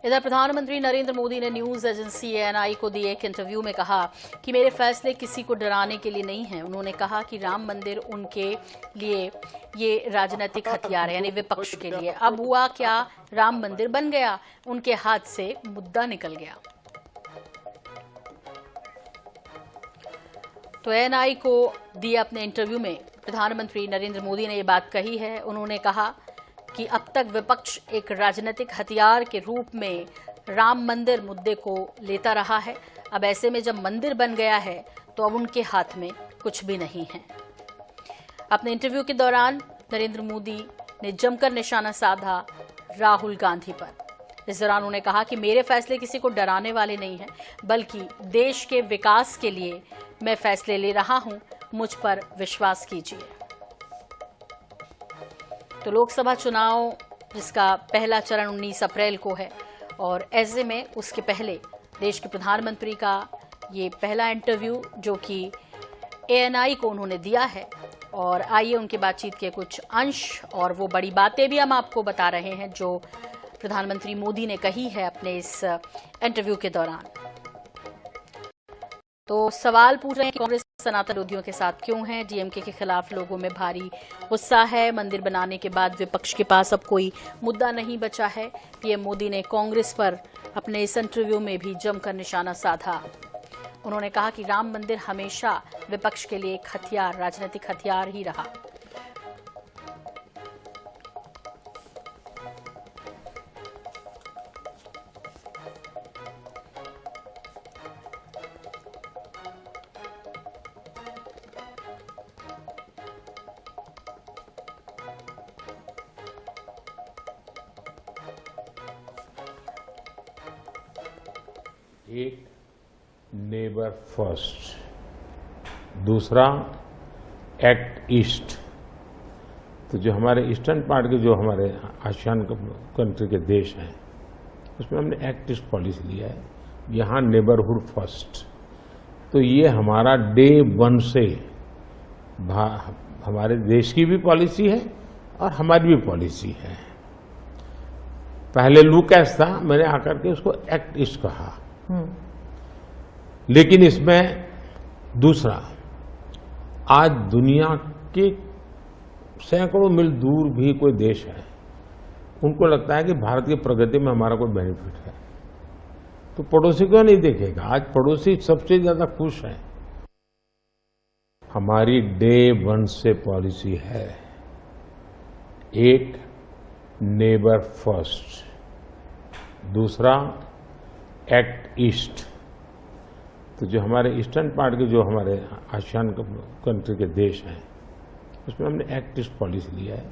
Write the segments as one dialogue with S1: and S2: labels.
S1: इधर प्रधानमंत्री नरेंद्र मोदी ने न्यूज एजेंसी एएनआई को दिए एक इंटरव्यू में कहा कि मेरे फैसले किसी को डराने के लिए नहीं हैं। उन्होंने कहा कि राम मंदिर उनके लिए ये राजनीतिक हथियार है, यानी विपक्ष के लिए। अब हुआ क्या, राम मंदिर बन गया, उनके हाथ से मुद्दा निकल गया। तो एएनआई को दिए अपने इंटरव्यू में प्रधानमंत्री नरेंद्र मोदी ने ये बात कही है। उन्होंने कहा कि अब तक विपक्ष एक राजनीतिक हथियार के रूप में राम मंदिर मुद्दे को लेता रहा है। अब ऐसे में जब मंदिर बन गया है तो अब उनके हाथ में कुछ भी नहीं है। अपने इंटरव्यू के दौरान नरेंद्र मोदी ने जमकर निशाना साधा राहुल गांधी पर। इस दौरान उन्होंने कहा कि मेरे फैसले किसी को डराने वाले नहीं हैं, बल्कि देश के विकास के लिए मैं फैसले ले रहा हूं, मुझ पर विश्वास कीजिए। तो लोकसभा चुनाव जिसका पहला चरण 19 अप्रैल को है, और ऐसे में उसके पहले देश के प्रधानमंत्री का ये पहला इंटरव्यू जो कि एएनआई को उन्होंने दिया है। और आइए उनकी बातचीत के कुछ अंश और वो बड़ी बातें भी हम आपको बता रहे हैं जो प्रधानमंत्री मोदी ने कही है अपने इस इंटरव्यू के दौरान। तो सवाल पूछ रहे हैं कि कांग्रेस सनातन विरोधियों के साथ क्यों है, डीएमके के खिलाफ लोगों में भारी उत्साह है, मंदिर बनाने के बाद विपक्ष के पास अब कोई मुद्दा नहीं बचा है। पीएम मोदी ने कांग्रेस पर अपने इस इंटरव्यू में भी जमकर निशाना साधा। उन्होंने कहा कि राम मंदिर हमेशा विपक्ष के लिए एक हथियार, राजनीतिक हथियार ही रहा।
S2: एक नेबर फर्स्ट, दूसरा एक्ट ईस्ट। तो जो हमारे ईस्टर्न पार्ट के जो हमारे आसियान कंट्री के देश हैं उसमें हमने एक्ट ईस्ट पॉलिसी लिया है, यहाँ नेबरहुड फर्स्ट। तो ये हमारा डे वन से हमारे देश की भी पॉलिसी है और हमारी भी पॉलिसी है। पहले लुकैस था, मैंने आकर के उसको एक्ट ईस्ट कहा, लेकिन इसमें दूसरा, आज दुनिया के सैकड़ों मील दूर भी कोई देश है, उनको लगता है कि भारत की प्रगति में हमारा कोई बेनिफिट है, तो पड़ोसी को नहीं देखेगा। आज पड़ोसी सबसे ज्यादा खुश है। हमारी डे वन से पॉलिसी है एक नेबर फर्स्ट, दूसरा एक्ट ईस्ट। तो जो हमारे ईस्टर्न पार्ट के जो हमारे आसियान कंट्री के देश हैं उसमें हमने एक्ट ईस्ट पॉलिसी लिया है,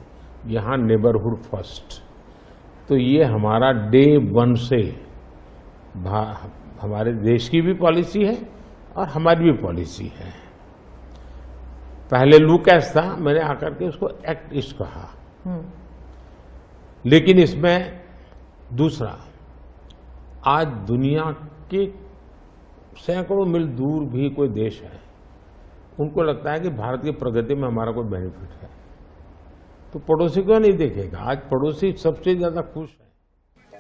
S2: यहाँ नेबरहुड फर्स्ट। तो ये हमारा डे वन से हमारे देश की भी पॉलिसी है और हमारी भी पॉलिसी है। पहले लुकैस था, मैंने आकर के उसको एक्ट ईस्ट कहा, लेकिन इसमें दूसरा, आज दुनिया के सैकड़ों मील दूर भी कोई देश है, उनको लगता है कि भारत की प्रगति में हमारा कोई बेनिफिट है, तो पड़ोसी को नहीं देखेगा। आज पड़ोसी सबसे ज्यादा खुश है।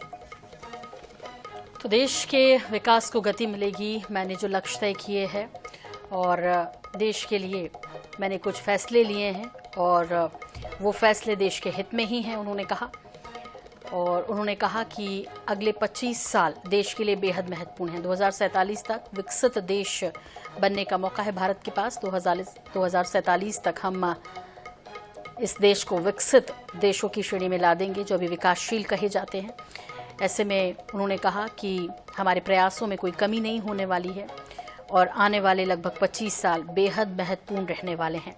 S1: तो देश के विकास को गति मिलेगी, मैंने जो लक्ष्य तय किए हैं और देश के लिए मैंने कुछ फैसले लिए हैं और वो फैसले देश के हित में ही हैं, उन्होंने कहा। और उन्होंने कहा कि अगले 25 साल देश के लिए बेहद महत्वपूर्ण हैं। 2047 तक विकसित देश बनने का मौका है भारत के पास। 2047 तक हम इस देश को विकसित देशों की श्रेणी में ला देंगे जो अभी विकासशील कहे जाते हैं। ऐसे में उन्होंने कहा कि हमारे प्रयासों में कोई कमी नहीं होने वाली है और आने वाले लगभग 25 साल बेहद महत्वपूर्ण रहने वाले हैं।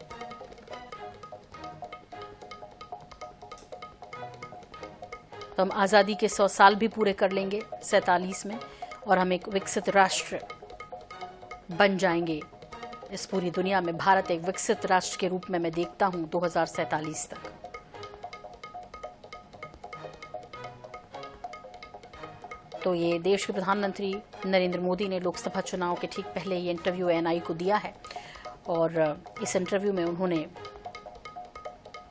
S1: तो हम आज़ादी के 100 साल भी पूरे कर लेंगे 47 में, और हम एक विकसित राष्ट्र बन जाएंगे इस पूरी दुनिया में। भारत एक विकसित राष्ट्र के रूप में मैं देखता हूं 2047 तक। तो ये देश के प्रधानमंत्री नरेंद्र मोदी ने लोकसभा चुनाव के ठीक पहले ये इंटरव्यू एएनआई को दिया है, और इस इंटरव्यू में उन्होंने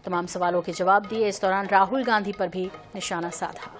S1: तमाम सवालों के जवाब दिए। इस दौरान राहुल गांधी पर भी निशाना साधा।